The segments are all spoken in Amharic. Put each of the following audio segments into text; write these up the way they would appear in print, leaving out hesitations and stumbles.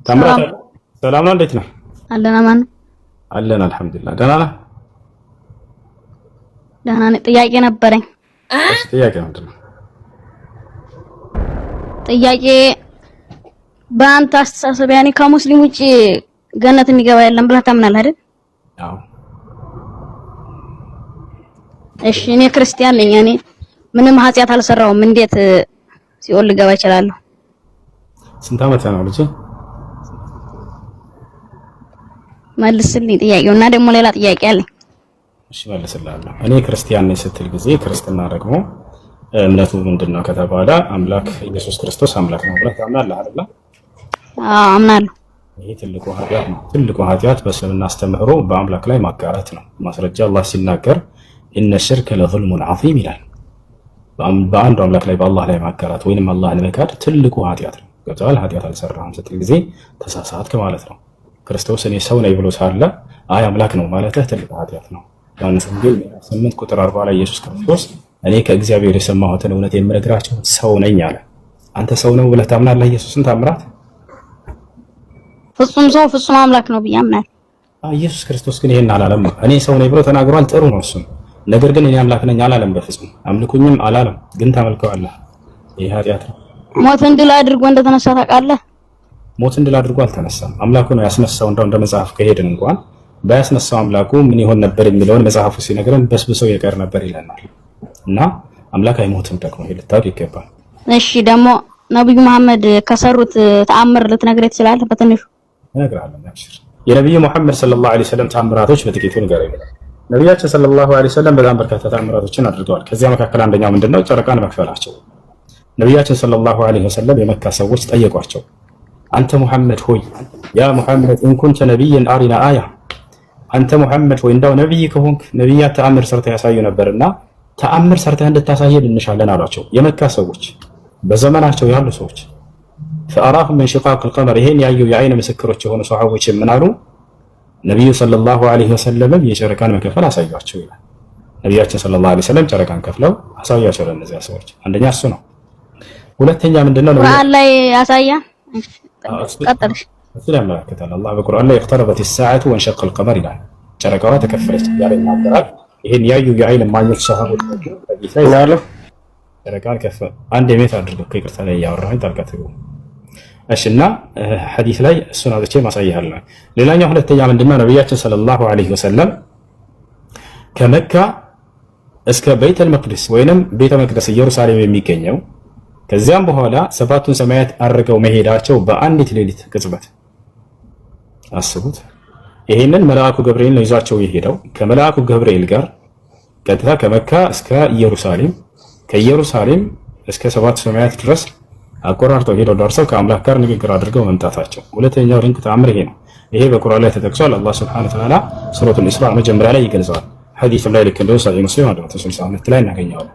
ታምራት ሰላም ነው? እንዴት ነህ? አለና ማን አለን አልሐምዱሊላህ። ደህና ነህ? ደህና ነኝ። ጥያቄ ነበረኝ። እሺ ጥያቄ ምንድን ነው? ጥያቄ በአንተ አስተሳሰብ ያኔ ከሙስሊም ውጪ ገነት የሚገባ የለም ብለህ ታምናለህ አይደል? አዎ። እሺ እኔ ክርስቲያን ነኝ። እኔ ምንም ኃጢአት አልሰራሁም። እንዴት ሲኦል ልገባ እችላለሁ? ስንት ዓመት ነው ልጅ? መልስልኝ ጥያቄውና ደግሞ ሌላ ጥያቄ አለኝ። እሺ መልስልሃለሁ። እኔ ክርስቲያን ነኝ ስትል ጊዜ ክርስትና ደግሞ እምነቱ ምንድነው ከተባለ አምላክ ኢየሱስ ክርስቶስ አምላክ ነው ብለህ ታምናለህ አይደል? አዎ አምናለሁ። ይሄ ትልቁ ኃጢአት ነው። ትልቁ ኃጢአት በእስልምና አስተምህሮ በአምላክ ላይ ማጋራት ነው። ማስረጃ አላህ ሲናገር ኢነ ሽርከ ለዙልሙን ዐዚም ይላል። በአንዱ አምላክ ላይ በአላህ ላይ ማጋራት ወይንም አላህን መካድ ትልቁ ኃጢአት ነው። ገብቶሃል? ኃጢአት አልሰራህም ስትል ጊዜ ተሳሳትክ ማለት ነው። ክርስቶስ እኔ ሰው ነኝ ብሎ ሳለ አይ አምላክ ነው ማለትህ ትልቅ ኃጢአት ነው። ዮሐንስ ወንጌል 8 ቁጥር 40 ላይ ኢየሱስ ክርስቶስ እኔ ከእግዚአብሔር የሰማሁትን እውነት የምነግራቸው ሰው ነኝ አለ። አንተ ሰው ነው ብለህ ታምናለህ? ኢየሱስን ታምራት? ፍጹም ሰው ፍጹም አምላክ ነው ብዬ አምናለሁ። ኢየሱስ ክርስቶስ ግን ይሄን አላለም። እኔ ሰው ነኝ ብሎ ተናግሯል። ጥሩ ነው እሱ። ነገር ግን እኔ አምላክ ነኝ አላለም። በፍጹም አምልኩኝም አላለም። ግን ታመልከዋለህ። ይሄ ኃጢአት ነው። ሞትን ድል አድርጎ እንደተነሳ ታውቃለህ? ሞትን ድል አድርጎ አልተነሳም። አምላኩ ነው ያስነሳው። እንደ መጽሐፍ ከሄድን እንኳን ባያስነሳው አምላኩ ምን ይሆን ነበር የሚለውን መጽሐፉ ሲነግረን በስብሶ ይቀር ነበር ይለናል። እና አምላክ አይሞትም ደግሞ ይሄ ልታውቅ ይገባል። እሺ ደግሞ ነብዩ መሐመድ ከሰሩት ተአምር ልትነግረኝ ትችላለህ? በትንሹ እነግርሃለሁ። አብሽር። የነብዩ መሐመድ ሰለላሁ ዐለይሂ ወሰለም ተአምራቶች በጥቂቱ ንገረኝ። ነብያችን ሰለላሁ ዐለይሂ ወሰለም በጣም በርካታ ተአምራቶችን አድርገዋል። ከዚያ መካከል አንደኛው ምንድነው? ጨረቃን መክፈላቸው። ነብያችን ሰለላሁ ዐለይሂ ወሰለም የመካ ሰዎች ጠየቋቸው፣ አንተ ሙሐመድ ሆይ ያ ሙሐመድ እንኩንተ ነብይን አሪና አያ፣ አንተ ሙሐመድ ሆይ እንዳው ነብይ ከሆንክ ነብያት ተአምር ሰርተህ ያሳዩ ነበርና ተአምር ሰርተህ እንድታሳየን እንሻለን አሏቸው። የመካ ሰዎች በዘመናቸው ያሉ ሰዎች ፈአራሁም ምን ሽቃቅ القمر ይሄን ያዩ የአይን ምስክሮች የሆኑ ሰሃቦች ምን አሉ? ነብዩ ሰለላሁ ዐለይሂ ወሰለም የጨረቃን መከፈል አሳያቸው ይላል። ነብያችን ሰለላሁ ዐለይሂ ወሰለም ጨረቃን ከፍለው አሳያቸው ለነዚያ ሰዎች። አንደኛ እሱ ነው። ሁለተኛ ምንድነው? ቁርአን ላይ ያሳያ ቀጥልሽ ስለማከታል አላህ በቁርአን ላይ اقتربت الساعة وانشق القمر ይላል። ጨረቃዋ ተከፈለች ያለ ይናገራል። ይሄን ያዩ የአይን ማኞች ሰሃቦች ይላሉ ጨረቃን ከፈለ። አንድ የሜት አድርገው ከይቅርታ ላይ ያወራኝ ታልቀጥሉ። እሺና ሐዲስ ላይ እሱን አውጥቼ ማሳያለሁ። ሌላኛው ሁለተኛ ምንድነው? ነብያችን ሰለላሁ ዐለይሂ ወሰለም ከመካ እስከ ቤተል መቅደስ ወይንም ቤተ መቅደስ ኢየሩሳሌም የሚገኘው ከዚያም በኋላ ሰባቱን ሰማያት አርገው መሄዳቸው በአንዲት ሌሊት ቅጽበት አስቡት። ይሄንን መልአኩ ገብርኤል ነው ይዟቸው የሄደው። ከመልአኩ ገብርኤል ጋር ቀጥታ ከመካ እስከ ኢየሩሳሌም ከኢየሩሳሌም እስከ ሰባቱ ሰማያት ድረስ አቆራርጠው ሄደው ደርሰው ከአምላክ ጋር ንግግር አድርገው መምጣታቸው ሁለተኛው ድንቅ ተአምር ይሄ ነው። ይሄ በቁርአን ላይ ተጠቅሷል። አላህ ሱብሓነሁ ወተዓላ ሱረቱል ኢስራ መጀመሪያ ላይ ይገልጸዋል። ሐዲስም ላይ ልክ እንደው ሰሒህ ሙስሊም 162 ላይ እናገኘዋለን።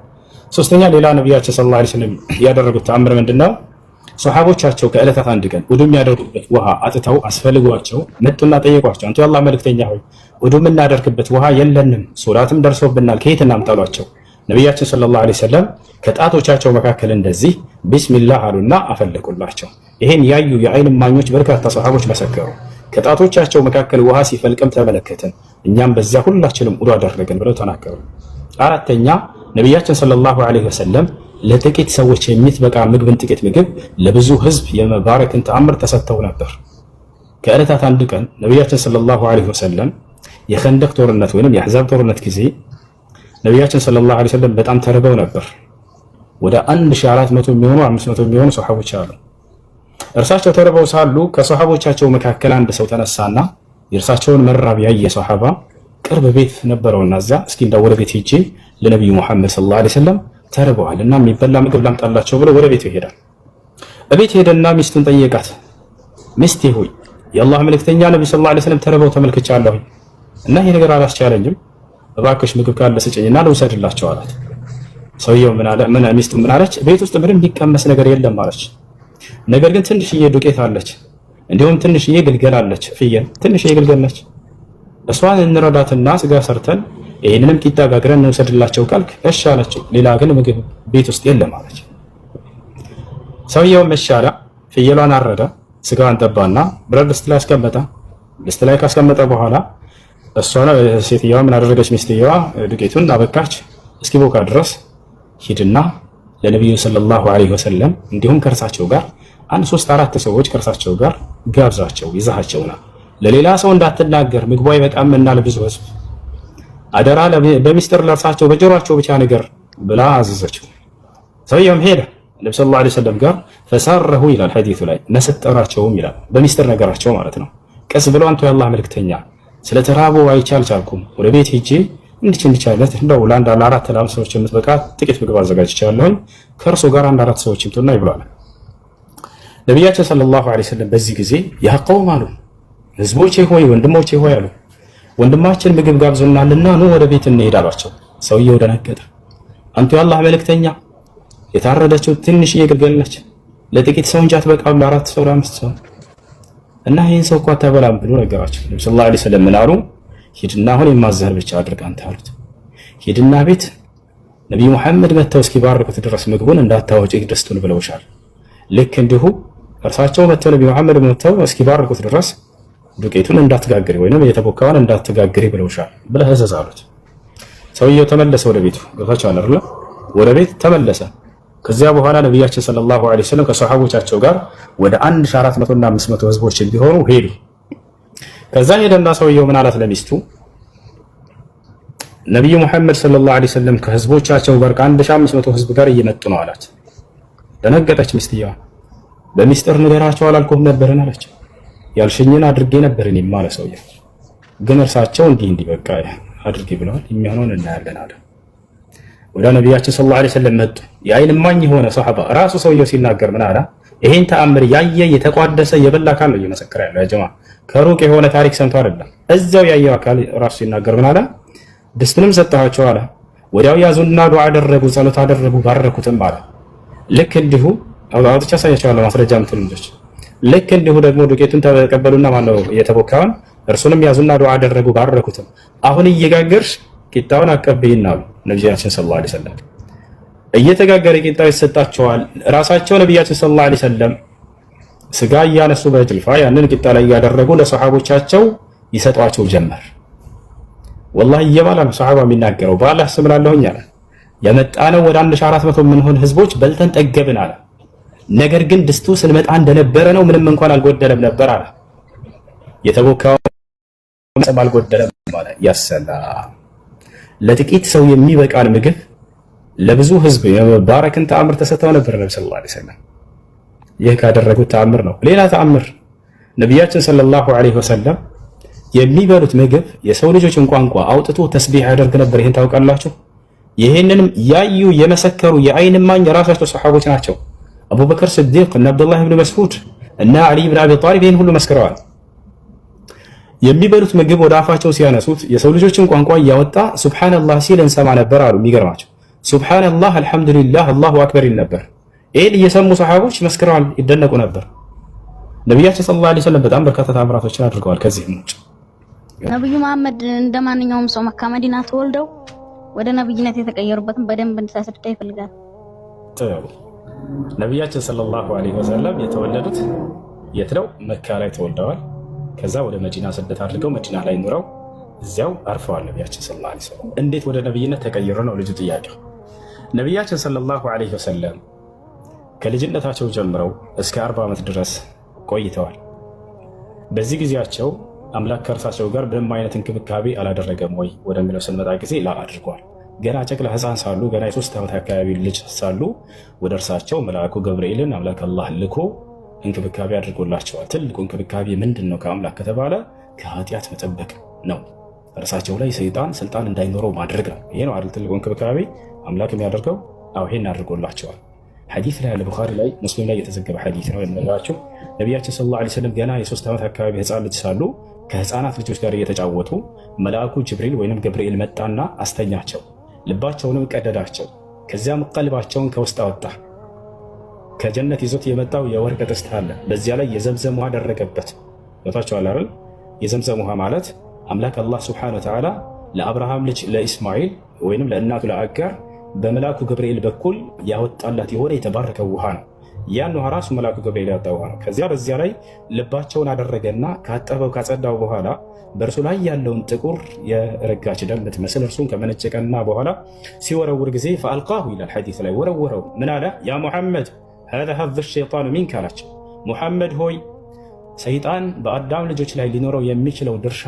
ሶስተኛ ሌላ ነብያችን ሰለላሁ ዐለይሂ ወሰለም ያደረጉት ተአምር ምንድነው? ሱሐቦቻቸው ከዕለታት አንድ ቀን ውዱ የሚያደርጉበት ውሃ አጥተው አስፈልጓቸው መጡና ጠየቋቸው፣ አንተ የአላህ መልእክተኛ ሆይ ውዱ የምናደርግበት ውሃ የለንም፣ ሶላትም ደርሶብናል፣ ከየት እናምጣሏቸው? ነብያችን ሰለላሁ ዐለይሂ ወሰለም ከጣቶቻቸው መካከል እንደዚህ ቢስሚላህ አሉና አፈለቁላቸው። ይሄን ያዩ የአይን እማኞች በርካታ ሱሐቦች መሰከሩ። ከጣቶቻቸው መካከል ውሃ ሲፈልቅም ተመለከትን፣ እኛም በዚያ ሁላችንም ውዱ አደረግን ብለው ተናገሩ። አራተኛ ነብያችን ሰለላሁ ዐለይሂ ወሰለም ለጥቂት ሰዎች የሚትበቃ ምግብን ጥቂት ምግብ ለብዙ ህዝብ የመባረክን ተአምር ተሰጥተው ነበር። ከዕለታት አንድ ቀን ነብያችን ሰለላሁ ዐለይሂ ወሰለም የኸንደቅ ጦርነት ወይንም የአሕዛብ ጦርነት ጊዜ ነብያችን ሰለላሁ ዐለይሂ ወሰለም በጣም ተርበው ነበር። ወደ 1400 የሚሆኑ 500 የሚሆኑ ሱሐቦች አሉ። እርሳቸው ተርበው ሳሉ ከሱሐቦቻቸው መካከል አንድ ሰው ተነሳና የእርሳቸውን መራብ ያየ ሱሐባ ቅርብ ቤት ነበረውና እዚያ እስኪ እንዳው ወደ ቤት ሄጄ ለነብዩ መሐመድ ሰለላሁ ዐለይሂ ወሰለም ተርበዋል እና የሚበላ ምግብ ላምጣላቸው ብሎ ወደ ቤቱ ይሄዳል። እቤት ሄደና ሚስቱን ጠየቃት። ሚስቴ ሆይ የአላህ መልእክተኛ ነብዩ ሰለላሁ ዐለይሂ ወሰለም ተርበው ተመልክቻለሁ እና ይሄ ነገር አላስቻለኝም፣ እባክሽ ምግብ ካለ ስጭኝና ልውሰድላቸው አላት። ሰውየው ሚስቱ ምን አለች? ቤት ውስጥ ምንም የሚቀመስ ነገር የለም አለች። ነገር ግን ትንሽዬ ዱቄት አለች፣ እንዲሁም ትንሽዬ ግልገል አለች፣ ፍየል ትንሽዬ ግልገል ነች። እሷን እንረዳትና ስጋ ሰርተን ይሄንንም ቂጣ ጋግረን እንውሰድላቸው ካልክ እሺ አለችው። ሌላ ግን ምግብ ቤት ውስጥ የለም አለች። ሰውየው መሻላ ፍየሏን አረደ፣ ስጋዋን ጠባና ብረት ድስት ላይ አስቀመጠ። ድስት ላይ ካስቀመጠ በኋላ እሷ ሴትዮዋ ምን አደረገች? ሚስትየዋ ዱቄቱን አበቃች እስኪቦካ ድረስ ሂድና ለነብዩ ሰለላሁ ዐለይሂ ወሰለም እንዲሁም ከእርሳቸው ጋር አንድ 3-4 ሰዎች ከእርሳቸው ጋር ጋብዛቸው ይዛቸውና ለሌላ ሰው እንዳትናገር ምግቧ ይበቃምና ለብዙ ህዝብ አደራ በሚስጥር ለእርሳቸው በጆሮአቸው ብቻ ነገር ብላ አዘዘችው። ሰውየውም ሄደ ነብዩ ሰለላሁ ዐለይሂ ወሰለም ጋር ፈሰረሁ ይላል ሐዲሱ ላይ ነሰጠራቸውም ይላል በሚስጥር ነገራቸው ማለት ነው። ቀስ ብሎ አንተ የአላህ መልእክተኛ ስለተራቡ አይቻልኩም ወደ ቤት ሂጄ እንድች አይነት እንደው ለአንድ ለአራት ለአምስት ሰዎች የምትበቃ ጥቂት ምግብ አዘጋጅቻለሁ ከእርሱ ጋር አንድ 4 ሰዎች ይምጡና ይብላል። ነቢያችን ሰለላሁ ዐለይሂ ወሰለም በዚህ ጊዜ ያ ቀውም አሉ ህዝቦቼ ሆይ ወንድሞቼ ሆይ አሉ ወንድማችን ምግብ ጋብዞናልና ኑ ወደ ቤት እንሄድ አሏቸው። ሰውየው ደነገጠ። አንተ የአላህ መልእክተኛ የታረደችው ትንሽዬ ግልገል ነች ለጥቂት ሰው እንጂ አትበቃም ለ4 ሰው ለ5 ሰው እና ይሄን ሰው እኮ አታበላም ብሎ ነገራቸው። ነብዩ ሰለላሁ ዐለይሂ ወሰለም ምን አሉ? ሂድና አሁን የማዘህር ብቻ አድርግ አንተ አሉት። ሂድና ቤት ነብዩ መሐመድ መተው እስኪባርኩት ድረስ ምግቡን እንዳታወጪ ድስቱን ብለውሻል። ልክ እንዲሁ እርሳቸው መተው ነብዩ መሐመድ መተው እስኪባርኩት ድረስ ዱቄቱን እንዳትጋግሪ ወይንም የተቦካውን እንዳትጋግሪ ብለውሻል ብለህ እዘዝ አሉት። ሰውየው ተመለሰ ወደ ቤቱ። ገብታችኋል አይደል? ወደ ቤት ተመለሰ። ከዚያ በኋላ ነብያችን ሰለላሁ ዐለይሂ ወሰለም ከሰሃቦቻቸው ጋር ወደ 1400 እና 500 ህዝቦች ቢሆኑ ሄዱ። ከዛ ሄደና ሰውየው ምን አላት ለሚስቱ? ነብዩ መሐመድ ሰለላሁ ዐለይሂ ወሰለም ከህዝቦቻቸው ጋር ከ1500 ህዝብ ጋር እየመጡ ነው አላት። ደነገጠች ሚስትየዋ። በሚስጥር ንገራቸው አላልኩም ነበርን አለች። ያልሽኝን አድርጌ ነበር እኔም አለ ሰውየው። ግን እርሳቸው እንዲህ በቃ አድርጌ ብለዋል የሚሆነውን እናያለን አለ። ወደ ነብያችን ሰለላሁ ዐለይሂ ወሰለም መጡ። የአይን እማኝ የሆነ ሷሃባ ራሱ ሰውየው ሲናገር ምን አለ? ይሄን ተአምር ያየ የተቋደሰ የበላ አካል ነው እየመሰከረ ያለው። ያ ጀማ ከሩቅ የሆነ ታሪክ ሰምቶ አይደለም። እዛው ያየው አካል ራሱ ሲናገር ምን አለ? ድስቱንም ሰጣቸው አለ። ወዲያው ያዙና ዱዓ አደረጉ፣ ጸሎት አደረጉ፣ ባረኩትም አለ። ልክ እንዲሁ አውጥቻ ሳያቸዋለሁ ማስረጃ ምትሉ ልጆች። ልክ እንዲሁ ደግሞ ዱቄቱን ተቀበሉና ማነው የተቦካውን እርሱንም ያዙና ዱዓ አደረጉ፣ ባረኩትም። አሁን እየጋገርሽ ቂጣውን አቀብይና አሉ ነብያችን ሰለላሁ ዐለይሂ ወሰለም። እየተጋገረ ቂጣው ይሰጣቸዋል። ራሳቸው ነብያችን ሰለላሁ ዐለይሂ ወሰለም ስጋ እያነሱ በጭልፋ ያንን ቂጣ ላይ ያደረጉ ለሰሃቦቻቸው ይሰጧቸው ጀመር። ወላሂ እየባላ ነው ሰሃባ የሚናገረው። በአላህ ስም እላለሁኝ አለ የመጣነው ወደ 1400 የምንሆን ህዝቦች በልተን ጠገብን አለ። ነገር ግን ድስቱ ስንመጣ እንደነበረ ነው፣ ምንም እንኳን አልጎደለም ነበር አለ። የተቦካው አልጎደለም ማለት ያሰላ ለጥቂት ሰው የሚበቃን ምግብ ለብዙ ህዝብ የመባረክን ተአምር ተሰጥተው ነበር ነብዩ ሰለላሁ ዐለይሂ ወሰለም። ይህ ካደረጉት ተአምር ነው። ሌላ ተአምር ነቢያችን ሰለላሁ ዐለይሂ ወሰለም የሚበሉት ምግብ የሰው ልጆችን ቋንቋ አውጥቶ ተስቢህ ያደርግ ነበር። ይሄን ታውቃላችሁ? ይሄንንም ያዩ የመሰከሩ የአይን እማኝ ራሳቸው ሰሃቦች ናቸው። አቡበከር ስዲቅ እና አብዱላህ ኢብኑ መስዑድ እና አሊ ኢብኑ አቢ ጣሊብ ይሄን ሁሉ መስክረዋል። የሚበሉት ምግብ ወደ አፋቸው ሲያነሱት የሰው ልጆችን ቋንቋ እያወጣ ሱብሃንአላህ ሲል እንሰማ ነበር አሉ። የሚገርማቸው ሱብሃንአላህ አልሐምዱሊላህ አላሁ አክበር ይል ነበር። ይሄን እየሰሙ ሰሃቦች መስክረዋል፣ ይደነቁ ነበር። ነቢያችን ሰለላሁ ዐለይሂ ወሰለም በጣም በርካታ ተአምራቶችን አድርገዋል። ከዚህም ውጭ ነብዩ መሐመድ እንደማንኛውም ሰው መካ መዲና ተወልደው ወደ ነብይነት የተቀየሩበትን በደንብ እንድታስረዳ ይፈልጋል። ነቢያችን ሰለላሁ ዐለይሂ ወሰለም የተወለዱት የት ነው? መካ ላይ ተወልደዋል። ከዛ ወደ መዲና ስደት አድርገው መዲና ላይ ኑረው እዚያው አርፈዋል። ነቢያችን ሰለላሁ ዐለይሂ ወሰለም እንዴት ወደ ነብይነት ተቀየሩ ነው ልጁ ጥያቄው። ነቢያችን ሰለላሁ ዐለይሂ ወሰለም ከልጅነታቸው ጀምረው እስከ 40 ዓመት ድረስ ቆይተዋል። በዚህ ጊዜያቸው አምላክ ከእርሳቸው ጋር ምንም አይነት እንክብካቤ አላደረገም ወይ ወደሚለው ስንመጣ ጊዜ ላ አድርጓል። ገና ጨቅላ ሕፃን ሳሉ ገና የ3 ዓመት አካባቢ ልጅ ሳሉ ወደ እርሳቸው መልአኩ ገብርኤልን አምላክ አላህ ልኮ እንክብካቤ አድርጎላቸዋል። ትልቁ እንክብካቤ ምንድን ነው ከአምላክ ከተባለ ከኃጢአት መጠበቅ ነው። እርሳቸው ላይ ሰይጣን ስልጣን እንዳይኖረው ማድረግ ነው። ይሄ ነው አይደል ትልቁ እንክብካቤ አምላክ የሚያደርገው። አዎ ይሄን አድርጎላቸዋል። ሐዲስ ላይ አለ፣ ቡኻሪ ላይ ሙስሊም ላይ የተዘገበ ሐዲስ ነው የምንላችሁ። ነቢያችን ሰለላሁ ዐለይሂ ወሰለም ገና የ3 ዓመት አካባቢ ሕፃን ልጅ ሳሉ ከህፃናት ልጆች ጋር እየተጫወቱ መልአኩ ጅብሪል ወይንም ገብርኤል መጣና አስተኛቸው፣ ልባቸውንም ቀደዳቸው። ከዚያም ቀልባቸውን ከውስጥ አወጣ። ከጀነት ይዞት የመጣው የወርቅ ጥስት አለ፣ በዚያ ላይ የዘምዘም ውሃ አደረገበት። ቦታቸዋል አይደል? የዘምዘም ውሃ ማለት አምላክ አላህ ሱብሓነሁ ወተዓላ ለአብርሃም ልጅ ለኢስማኤል ወይንም ለእናቱ ለአጋር በመልአኩ ገብርኤል በኩል ያወጣላት የሆነ የተባረከው ውሃ ነው። ያን ውሃ ራሱ መልአኩ ገብርኤል ያወጣው ውሃ ነው። ከዚያ በዚያ ላይ ልባቸውን አደረገና ካጠበው ካጸዳው በኋላ በእርሱ ላይ ያለውን ጥቁር የረጋች ደም የምትመስል እርሱን ከመነጨቀና በኋላ ሲወረውር ጊዜ ፈአልቃሁ ይላል ሐዲስ ላይ ወረወረው። ምን አለ? ያ ሙሐመድ ሀዛ ሀዘ ሸይጣኑ ሚንክ አላቸው። ሙሐመድ ሆይ ሰይጣን በአዳም ልጆች ላይ ሊኖረው የሚችለው ድርሻ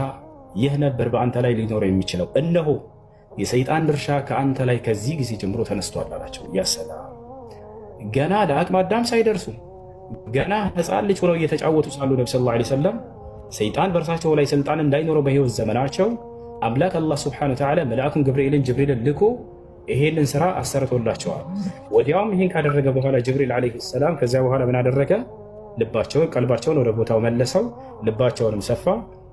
ይህ ነበር፣ በአንተ ላይ ሊኖረው የሚችለው እነሆ የሰይጣን ድርሻ ከአንተ ላይ ከዚህ ጊዜ ጀምሮ ተነስቷል አላቸው። ያሰላም ገና ለአቅመ አዳም ሳይደርሱ ገና ሕፃን ልጅ ሆነው እየተጫወቱ ሳሉ ነቢ ሰለላሁ ዐለይሂ ወሰለም ሰይጣን በእርሳቸው ላይ ስልጣን እንዳይኖረው በህይወት ዘመናቸው አምላክ አላህ ሱብሓነሁ ወተዓላ መልአኩን ጅብሪልን ልኮ ይሄንን ስራ አሰርቶላቸዋል። ወዲያውም ይሄን ካደረገ በኋላ ጅብሪል ዐለይሂ ሰላም ከዚያ በኋላ ምን አደረገ? ቀልባቸውን ወደ ቦታው መለሰው፣ ልባቸውንም ሰፋ።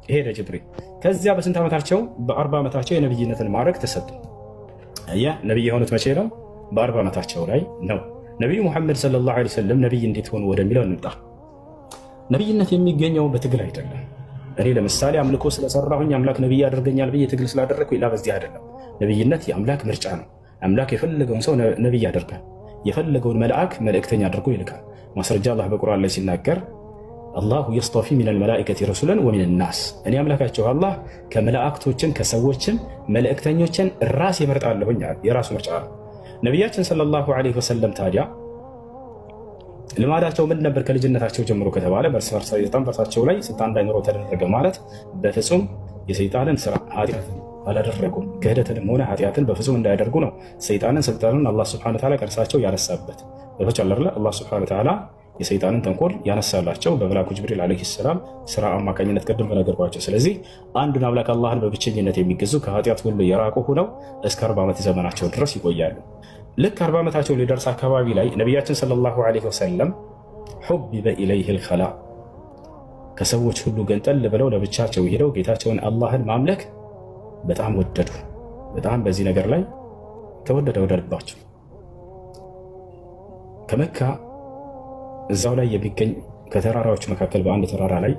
ሄደ ጅብሪል። ከዚያ በስንት ዓመታቸው? በ40 ዓመታቸው የነብይነትን ማዕረግ ተሰጡ። ነብይ የሆኑት መቼ ነው? በ40 ዓመታቸው ላይ ነው። ነቢዩ ሙሐመድ ሰለላሁ ዐለይሂ ወሰለም ነብይ እንዴት ሆኑ ወደሚለው እንምጣ። ነብይነት የሚገኘው በትግል አይደለም። እኔ ለምሳሌ አምልኮ ስለሰራሁኝ አምላክ ነብይ ያደርገኛል ብዬ ትግል ስላደረግኩ ላ በዚህ አይደለም። ነብይነት የአምላክ ምርጫ ነው። አምላክ የፈለገውን ሰው ነብይ ያደርጋል፣ የፈለገውን መልአክ መልእክተኛ አድርጎ ይልካል። ማስረጃ አላህ በቁርአን ላይ ሲናገር አላሁ የስጠፊ ሚነል መላኢከቲ ረሱለን ወሚነን ናስ፣ እኔ አምላካቸው አላህ ከመላእክቶችም ከሰዎችም መልእክተኞችን ራስ ይመርጣለሁኝ። የራሱ ምርጫ ነው። ነቢያችን ሰለላሁ ዐለይሂ ወሰለም ታዲያ ልማዳቸው ምን ነበር? ከልጅነታቸው ጀምሮ ከተባለ በእርሳቸው ላይ ስልጣን እንዳይኖረው ተደረገ ማለት በፍጹም የሰይጣንን ስራ ኃጢአትን አላደረጉም። ክህደትንም ሆነ ኃጢአትን በፍጹም እንዳያደርጉ ነው ሰይጣንን ስልጣኑን አላህ ሱብሓነሁ ወተዓላ ከእርሳቸው ያነሳበት። በተቻለለ አላህ ሱብሓነሁ ወተዓላ የሰይጣንን ተንኮል ያነሳላቸው በመልአኩ ጅብሪል ዐለይሂ ሰላም ስራ አማካኝነት ቅድም በነገርኳቸው። ስለዚህ አንዱን አምላክ አላህን በብቸኝነት የሚገዙ ከኃጢአት ሁሉ የራቁ ሆነው እስከ 40 ዓመት ዘመናቸው ድረስ ይቆያሉ። ልክ 40 ዓመታቸው ሊደርስ አካባቢ ላይ ነቢያችን ሰለላሁ ዐለይሂ ወሰለም ሑቢበ ኢለይሂል ኸላ፣ ከሰዎች ሁሉ ገንጠል ብለው ለብቻቸው ሄደው ጌታቸውን አላህን ማምለክ በጣም ወደዱ። በጣም በዚህ ነገር ላይ ተወደደ ወደድባቸው። ከመካ እዛው ላይ የሚገኝ ከተራራዎች መካከል በአንድ ተራራ ላይ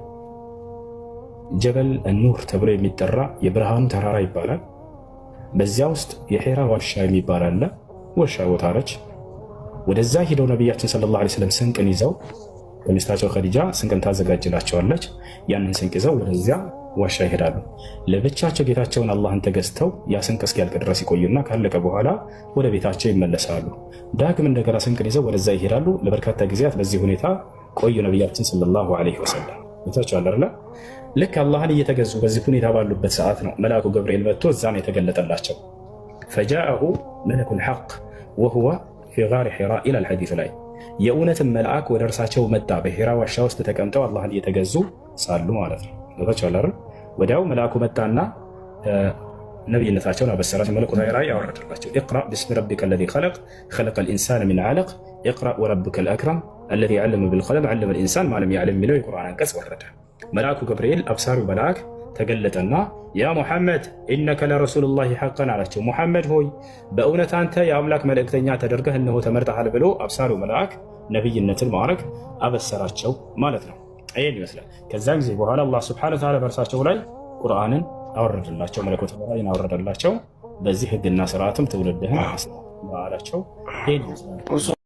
ጀበል ኑር ተብሎ የሚጠራ የብርሃኑ ተራራ ይባላል። በዚያ ውስጥ የሒራ ዋሻ የሚባል አለ። ዋሻ ቦታ ነች። ወደዛ ሂደው ነቢያችን ሰለላሁ ዐለይሂ ወሰለም ስንቅን ይዘው በሚስታቸው ኸዲጃ ስንቅን ታዘጋጅላቸዋለች። ያንን ስንቅ ይዘው ወደዚያ ዋሻ ይሄዳሉ። ለብቻቸው ጌታቸውን አላህን ተገዝተው ያ ስንቅ እስኪያልቅ ድረስ ይቆዩና ካለቀ በኋላ ወደ ቤታቸው ይመለሳሉ። ዳግም እንደገና ስንቅን ይዘው ወደዛ ይሄዳሉ። ለበርካታ ጊዜያት በዚህ ሁኔታ ቆዩ ነቢያችን ሰለላሁ ዐለይሂ ወሰለም። ቤታቸው አለ። ልክ አላህን እየተገዙ በዚህ ሁኔታ ባሉበት ሰዓት ነው መልአኩ ገብርኤል መጥቶ እዛ ነው የተገለጠላቸው። ፈጃአሁ መለኩል ሐቅ ወሁወ ፊ ጋሪ ሒራ ኢላል ሐዲስ ላይ የእውነትን መልአክ ወደ እርሳቸው መጣ። በሒራ ዋሻ ውስጥ ተቀምጠው አላህን እየተገዙ ሳሉ ማለት ነው። ገብቷችኋል? ወዲያው መልአኩ መጣና ነብይነታቸውን አበሰራቸው። መለኮታዊ ራእይ ያወረደላቸው። ኢቅራእ ቢስሚ ረቢከ አለዚ ኸለቅ ኸለቀል ኢንሳነ ሚን ዐለቅ ኢቅራእ ወረቡከል አክረም አለዚ ዐለመ ቢልቀለም ዐለመል ኢንሳን ማ ለም ያዕለም የሚለው የቁርአን አንቀጽ ወረደ። መልአኩ ገብርኤል አብሳሪው መልአክ ተገለጠና ያ ሙሐመድ ኢነከ ለረሱሉላሂ ሐቀን አላቸው። ሙሐመድ ሆይ በእውነት አንተ የአምላክ መልእክተኛ ተደርገህ እነሆ ተመርጠሃል ብሎ አብሳሪው መልአክ ነብይነትን ማዕረግ አበሰራቸው ማለት ነው። ይሄን ይመስላል። ከዛ ጊዜ በኋላ አላህ ሱብሓነሁ ወተዓላ በእርሳቸው ላይ ቁርአንን አወረደላቸው፣ መለኮታዊ ራእይን አወረደላቸው። በዚህ ህግና ስርዓትም ትውልድህን አላቸው። ይሄን ይመስላል።